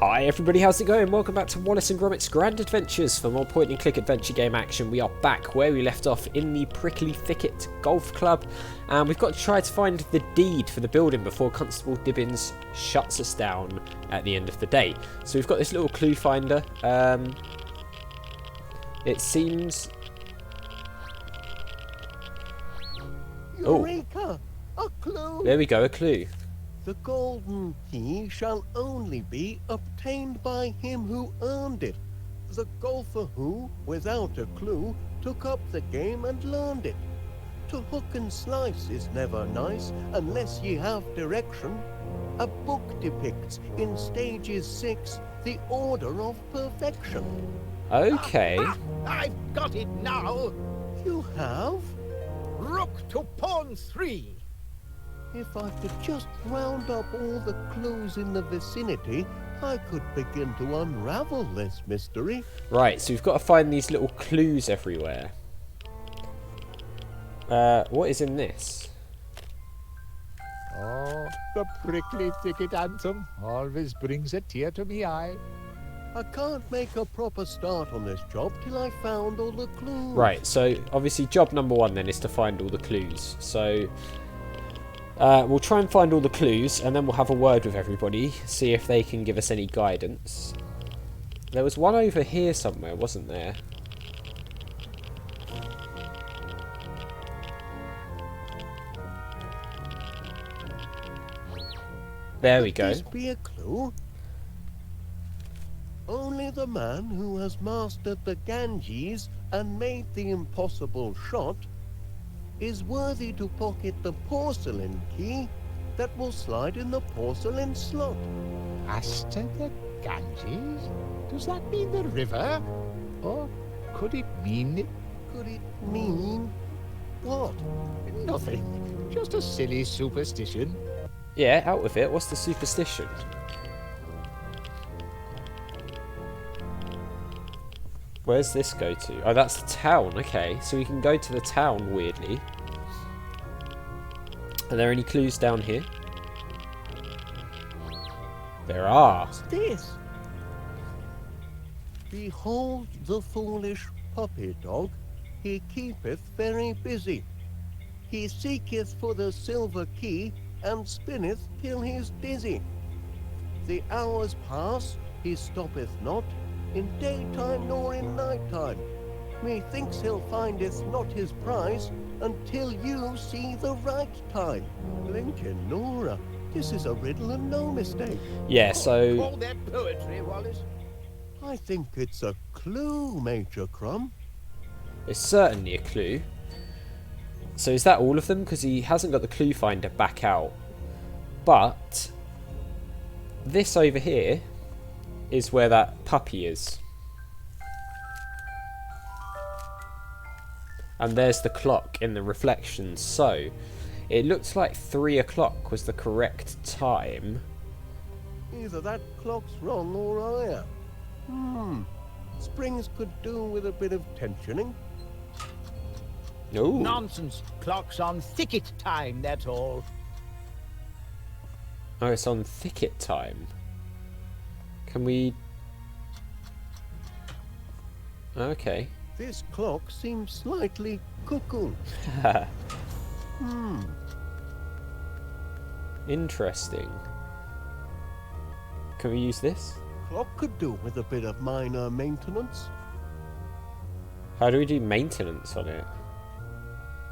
Hi everybody, how's it going? Welcome back to Wallace Gromit'S Grand Adventures. For more point and click adventure game action, we are back where we left off in the Prickly Thicket Golf Club, and we've got to try to find the deed for the building before Constable Dibbins shuts us down at the end of the day. So we've got this little clue finder. It seems... Eureka! A clue! There we go, a clue. The golden key shall only be obtained by him who earned it. The golfer who, without a clue, took up the game and learned it. To hook and slice is never nice unless ye have direction. A book depicts in stages 6 the order of perfection. Okay. I've got it now. You have? Rook to pawn 3. If I could just round up all the clues in the vicinity, I could begin to unravel this mystery. Right, so we've got to find these little clues everywhere. What is in this? Oh, the Prickly Thicket anthem always brings a tear to me eye. I can't make a proper start on this job till I found all the clues. Right, so obviously job number 1 then is to find all the clues. So we'll try and find all the clues and then we'll have a word with everybody, see if they can give us any guidance. There was one over here somewhere, wasn't there? There we go. Could this be a clue? Only the man who has mastered the Ganges and made the impossible shot is worthy to pocket the porcelain key that will slide in the porcelain slot. Master the Ganges? Does that mean the river? Or could it mean... Could it mean what? Nothing. Just a silly superstition. Yeah, out with it. What's the superstition? Where's this go to? Oh, that's the town. Okay, so we can go to the town, weirdly. Are there any clues down here? There are. What's this? Behold the foolish puppy dog, he keepeth very busy. He seeketh for the silver key, and spinneth till he's dizzy. The hours pass, he stoppeth not, in daytime nor in nighttime. Methinks he'll findeth not his prize, until you see the right time. Blinkin' Nora, this is a riddle and no mistake. Yeah, so... Call that poetry, Wallace. I think it's a clue, Major Crumb. It's certainly a clue. So is that all of them? Because he hasn't got the clue finder back out. But this over here is where that puppy is. And there's the clock in the reflection. So it looks like 3 o'clock was the correct time. Either that clock's wrong or I am. Springs could do with a bit of tensioning. Ooh. Nonsense. Clock's on thicket time, that's all. Oh, it's on thicket time. Can we... Okay. This clock seems slightly cuckoo. Interesting. Can we use this? Clock could do with a bit of minor maintenance. How do we do maintenance on it?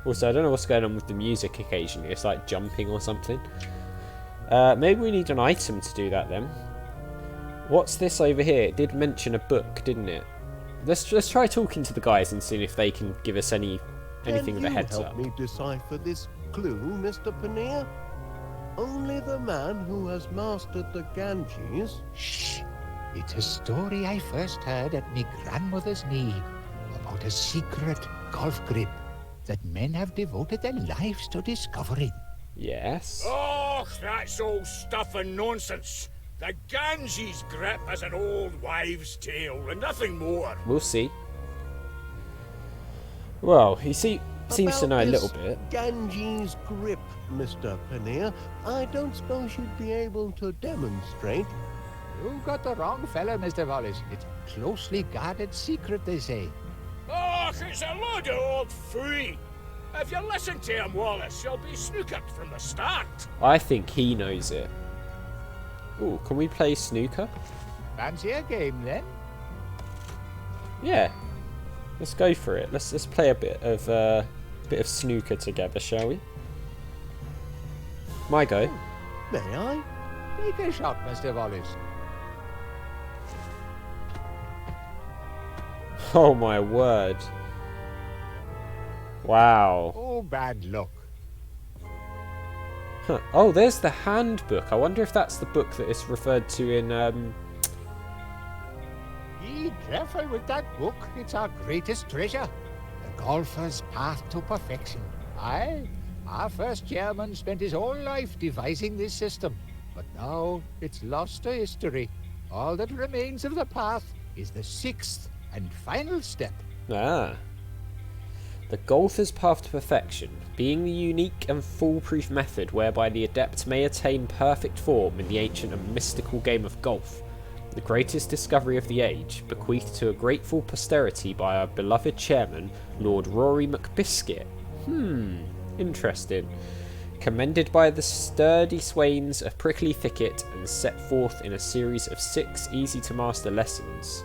Also, I don't know what's going on with the music occasionally. It's like jumping or something. Maybe we need an item to do that then. What's this over here? It did mention a book, didn't it? Let's try talking to the guys and see if they can give us anything with a heads up. Can you help me decipher this clue, Mr. Paneer? Only the man who has mastered the Ganges... Shh! It's a story I first heard at me grandmother's knee about a secret golf grip that men have devoted their lives to discovering. Yes. Oh, that's all stuff and nonsense. The Ganges grip is an old wives' tale and nothing more. We'll see. Well, he seems to know a little bit. Ganges grip, Mr. Paneer, I don't suppose you'd be able to demonstrate. You got the wrong fella, Mr. Wallace. It's closely guarded secret, they say. Oh, it's a load of old phooey. If you listen to him, Wallace, you'll be snookered from the start. I think he knows it. Ooh, can we play snooker? Fancy a game, then? Yeah. Let's go for it. Let's play a bit of snooker together, shall we? My go. May I? Take a shot, Mr. Wallace. Oh my word. Wow. Oh, bad luck. Huh. Oh, there's the handbook. I wonder if that's the book that is referred to in Be careful with that book. It's our greatest treasure. The golfer's path to perfection. Aye, our first chairman spent his whole life devising this system. But now it's lost to history. All that remains of the path is the sixth and final step. Ah. The golfer's path to perfection, being the unique and foolproof method whereby the adept may attain perfect form in the ancient and mystical game of golf. The greatest discovery of the age, bequeathed to a grateful posterity by our beloved chairman, Lord Rory McBiscuit. Interesting. Commended by the sturdy swains of Prickly Thicket and set forth in a series of 6 easy-to-master lessons.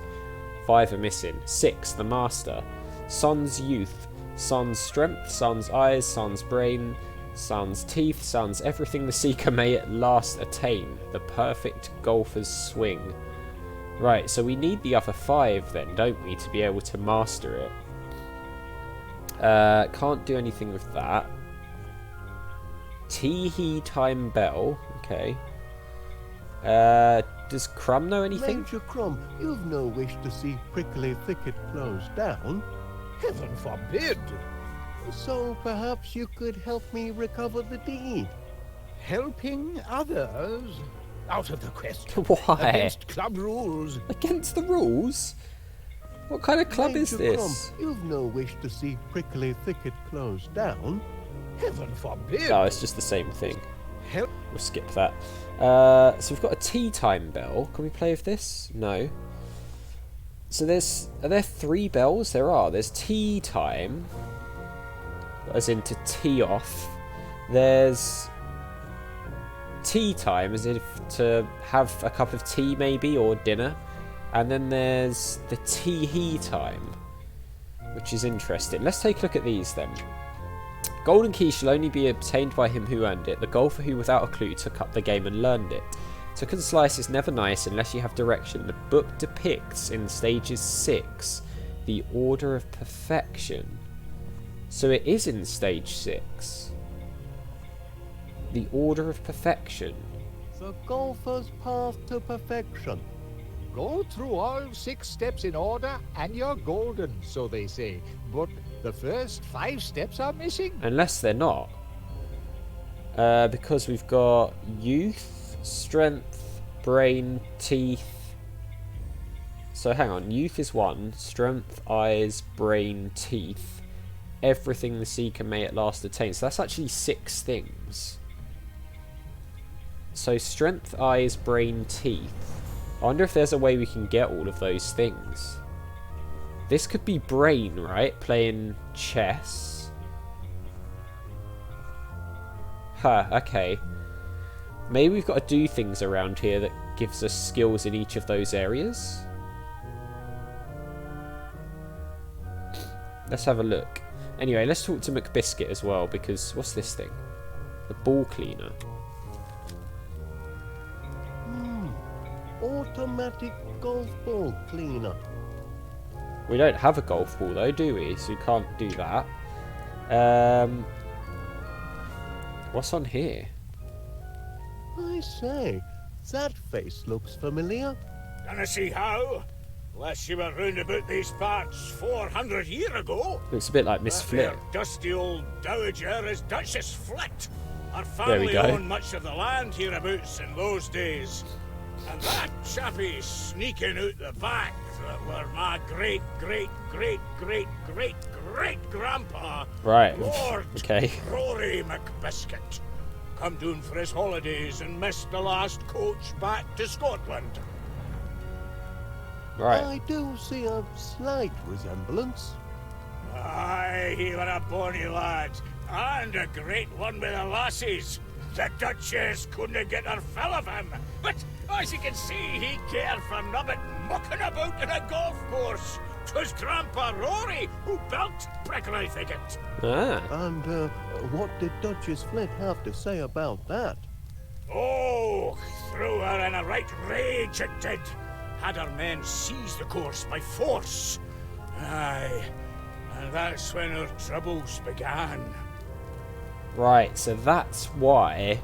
5 are missing. 6, the master. Sans youth. Sans strength. Sans eyes. Sans brain. Sans teeth. Sans everything the seeker may at last attain. The perfect golfer's swing. Right, so we need the other 5 then, don't we, to be able to master it. Can't do anything with that. Tee-hee time bell. Okay. Does Crumb know anything? Major Crumb, you've no wish to see Prickly Thicket closed down. Heaven forbid! So perhaps you could help me recover the deed. Helping others? Out of the question. Why? Against club rules. Against the rules? What kind of club is Major this? Crumb, you've no wish to see Prickly Thicket closed down. Heaven forbid! Oh, it's just the same thing. Help. We'll skip that. So we've got a tea time bell. Can we play with this? No. So are there 3 bells? There are. There's tea time, as in to tee off. There's tea time, as if to have a cup of tea maybe, or dinner. And then there's the tee-hee time, which is interesting. Let's take a look at these then. Golden key shall only be obtained by him who earned it, the golfer who without a clue took up the game and learned it. Took and slice is never nice unless you have direction. The book depicts in stages 6 the order of perfection. So it is in stage 6. The order of perfection. The golfer's path to perfection. Go through all 6 steps in order and you're golden, so they say. But the first 5 steps are missing. Unless they're not. Because we've got youth, strength, brain, teeth. So hang on. Youth is 1. Strength, eyes, brain, teeth. Everything the seeker may at last attain. So that's actually 6 things. So strength, eyes, brain, teeth. I wonder if there's a way we can get all of those things. This could be brain, right? Playing chess. Huh, okay. Maybe we've got to do things around here that gives us skills in each of those areas. Let's have a look. Anyway, let's talk to McBiscuit as well, because what's this thing? The ball cleaner. Automatic golf ball cleaner. We don't have a golf ball though, do we? So we can't do that. What's on here? I say, that face looks familiar. Can I see how? Unless you were round about these parts 400 year ago. Looks a bit like Miss That Flit. there dusty old dowager is Duchess Flit. Her There we family go. owned much of the land hereabouts in those days. And that chappie sneaking out the back that were my great-great-great-great-great-grandpa, Right. Lord Okay. Rory McBiscuit, come down for his holidays and missed the last coach back to Scotland. Right. I do see a slight resemblance. Aye, he were a bonny lad, and a great one with the lassies. The Duchess couldn't get her fill of him, but as you can see, he cared for nothing mucking about in a golf course. 'Twas Grandpa Rory who built Prickly Thicket. Ah. And what did Duchess Flint have to say about that? Oh, threw her in a right rage it did. Had her men seize the course by force. Aye, and that's when her troubles began. Right, so that's why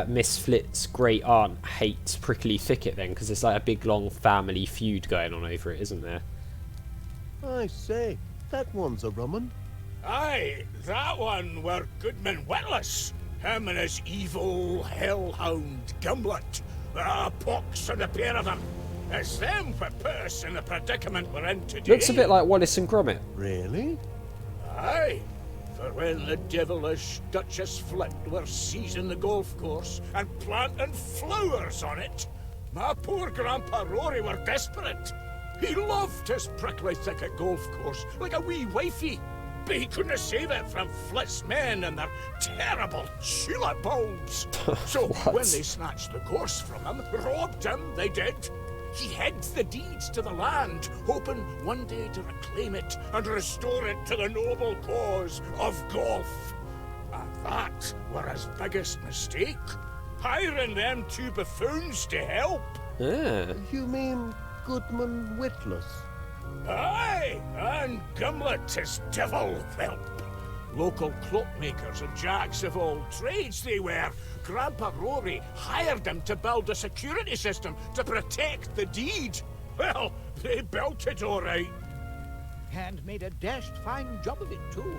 Miss Flit's great aunt hates Prickly Thicket then, because there's like a big long family feud going on over it, isn't there? I say, that one's a rum 'un. Aye, that one were Goodman Witless. Him and his evil hellhound Gimlet. Pox on the pair of them. It's them what put us in the predicament we're in today. Looks a bit like Wallace and Gromit. Really? Aye, for when the devilish Duchess Flit were seizing the golf course and planting flowers on it, my poor Grandpa Rory were desperate. He loved his Prickly Thicket golf course like a wee wifey, but he couldn't save it from Flit's men and their terrible tulip bulbs. So when they snatched the course from him, robbed him, they did, he hid the deeds to the land, hoping one day to reclaim it and restore it to the noble cause of golf. And that were his biggest mistake, hiring them two buffoons to help. Ah. You mean Goodman Witless? Aye, and Gimlet his devil whelp. Local cloakmakers and jacks of all trades they were. Grandpa Rory hired them to build a security system to protect the deed. Well, they built it all right. And made a dashed fine job of it, too.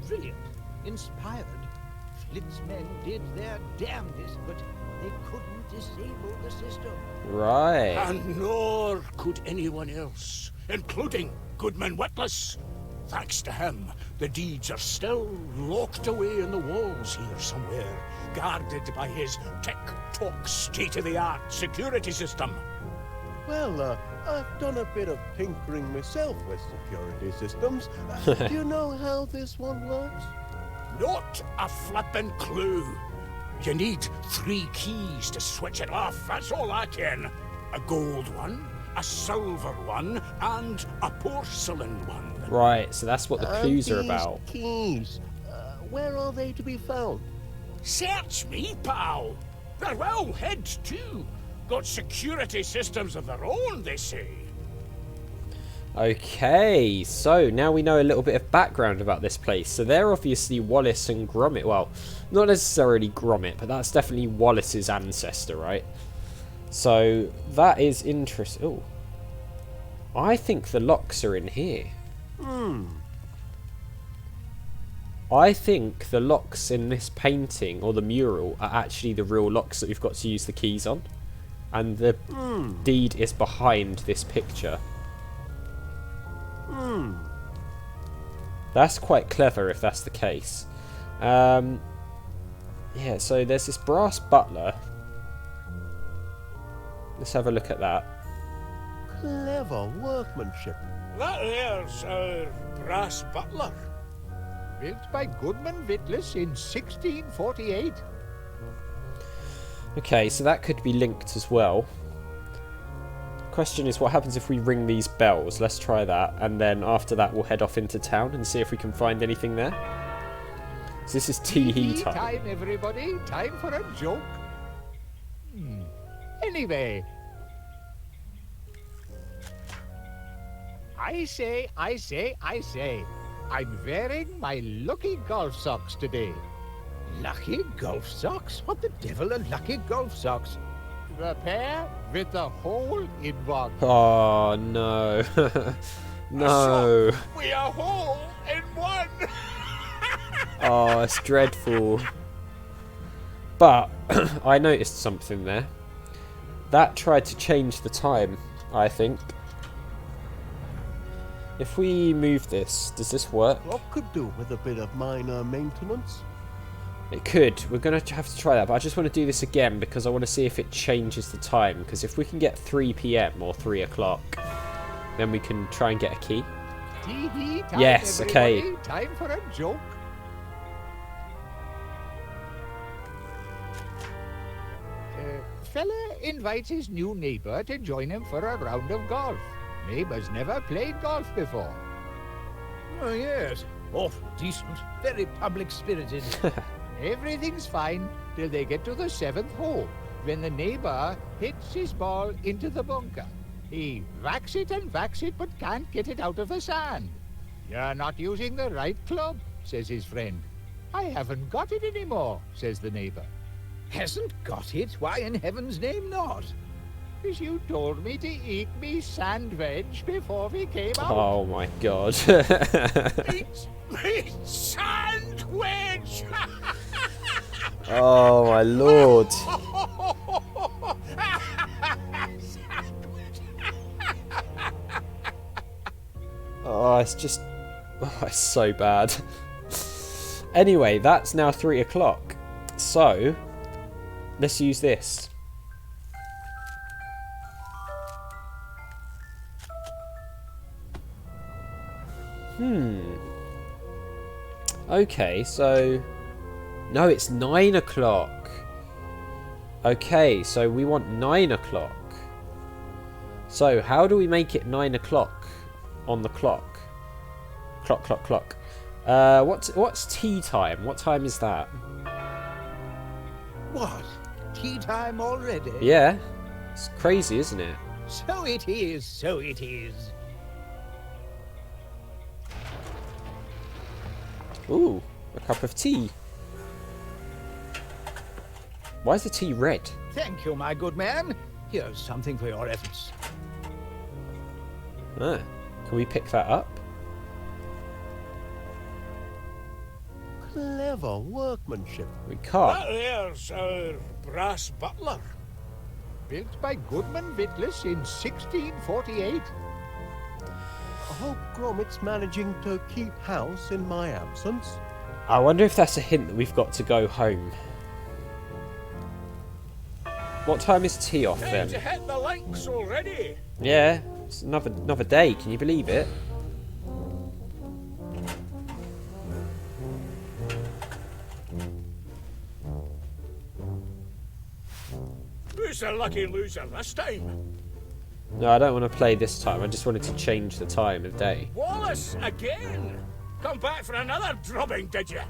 Brilliant. Inspired. Flit's men did their damnedest, but they couldn't disable the system. Right. And nor could anyone else, including Goodman Witless. Thanks to him, the deeds are still locked away in the walls here somewhere, guarded by his tick-tock state-of-the-art security system. Well, I've done a bit of tinkering myself with security systems. Do you know how this one works? Not a flippin' clue. You need 3 keys to switch it off, that's all I ken. A gold one, a silver one, and a porcelain one. Right, so that's what the clues are these about. Keys, where are they to be found? Search me, pal. They're well hid, too. Got security systems of their own, they say. Okay, so now we know a little bit of background about this place. So they're obviously Wallace and Gromit. Well, not necessarily Gromit, but that's definitely Wallace's ancestor, right? So that is interesting. Oh, I think the locks are in here. I think the locks in this painting or the mural are actually the real locks that we've got to use the keys on. And the deed is behind this picture. That's quite clever if that's the case. Yeah, so there's this brass butler. Let's have a look at that. Clever workmanship. That there's our brass butler. Built by Goodman Witless in 1648. Okay, so that could be linked as well. Question is, what happens if we ring these bells? Let's try that, and then after that we'll head off into town and see if we can find anything there. So this is tee-hee time. Time, everybody. Time for a joke. Anyway. I say. I'm wearing my lucky golf socks today. Lucky golf socks? What the devil are lucky golf socks? The pair with the hole in one. Oh, no. No. We are whole in one. Oh, it's dreadful. But I noticed something there. That tried to change the time, I think. If we move this, does this work? What could do with a bit of minor maintenance? It could. We're going to have to try that, but I just want to do this again because I want to see if it changes the time. Because if we can get 3 PM or 3 o'clock, then we can try and get a key. Tee-hee time, Yes, okay. everybody. Time for a joke. Fella invites his new neighbour to join him for a round of golf. Neighbour's never played golf before. Oh, yes. Awful decent. Very public-spirited. Everything's fine till they get to the 7th hole, when the neighbour hits his ball into the bunker. He whacks it and whacks it, but can't get it out of the sand. You're not using the right club, says his friend. I haven't got it anymore, says the neighbour. Hasn't got it? Why in heaven's name not? 'Cause you told me to eat me sand veg before we came out. Oh my god. Meat sandwich! Oh my lord. Oh, it's just... Oh, it's so bad. Anyway, that's now 3 o'clock. So, let's use this. Okay, so... No, it's 9 o'clock. Okay, so we want 9 o'clock. So, how do we make it 9 o'clock on the clock? Clock. What's tea time? What time is that? What? Tea time already? Yeah. It's crazy, isn't it? So it is, so it is. Ooh, a cup of tea. Why is the tea red? Thank you, my good man. Here's something for your efforts. Ah, can we pick that up? Clever workmanship. We can't. That there's our brass butler. Built by Goodman Vittles in 1648. I hope Gromit's managing to keep house in my absence. I wonder if that's a hint that we've got to go home. What time is tea off Time then? to hit the links already. Yeah, it's another day. Can you believe it? Who's the lucky loser this time? No, I don't want to play this time. I just wanted to change the time of day. Wallace again? Come back for another drubbing, did you?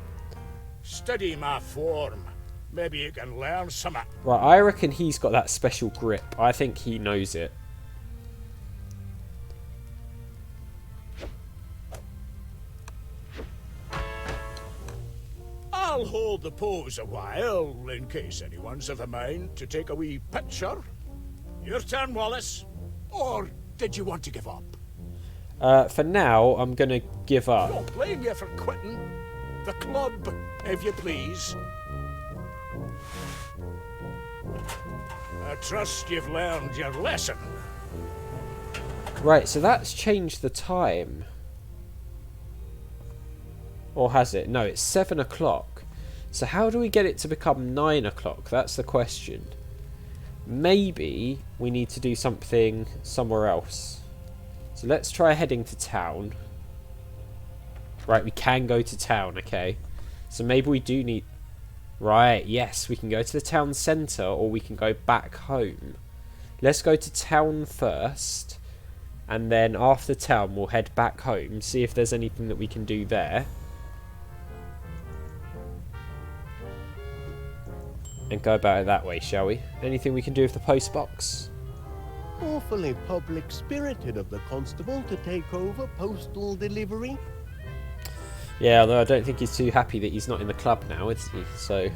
Study my form. Maybe you can learn something. Right, I reckon he's got that special grip. I think he knows it. I'll hold the pose a while, in case anyone's of a mind to take a wee picture. Your turn, Wallace. Or did you want to give up? For now, I'm going to give up. Don't blame you for quitting. The club, if you please. I trust you've learned your lesson. Right, so that's changed the time. Or has it? No, it's 7 o'clock. So how do we get it to become 9 o'clock? That's the question. Maybe we need to do something somewhere else. So let's try heading to town. Right, we can go to town, okay. So maybe we do need... Right, yes, we can go to the town centre or we can go back home. Let's go to town first. And then after town we'll head back home. See if there's anything that we can do there. And go about it that way, shall we? Anything we can do with the post box? Awfully public-spirited of the constable to take over postal delivery. Yeah, although I don't think he's too happy that he's not in the club now, is he? So,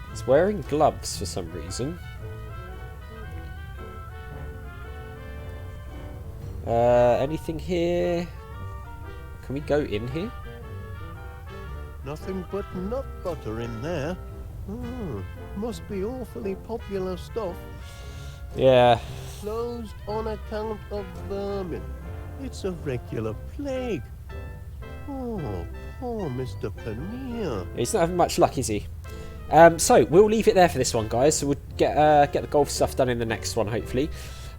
he's wearing gloves for some reason. Anything here? Can we go in here? Nothing but nut butter in there. Must be awfully popular stuff. Yeah. Closed on account of vermin. It's a regular plague. Oh, Poor Mr. Paneer. He's not having much luck, is he? So we'll leave it there for this one, guys. So we'll get the golf stuff done in the next one, hopefully.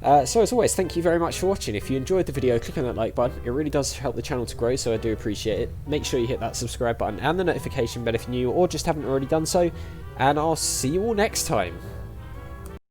So as always, thank you very much for watching. If you enjoyed the video, click on that like button. It really does help the channel to grow, so I do appreciate it. Make sure you hit that subscribe button and the notification bell if you're new or just haven't already done so. And I'll see you all next time.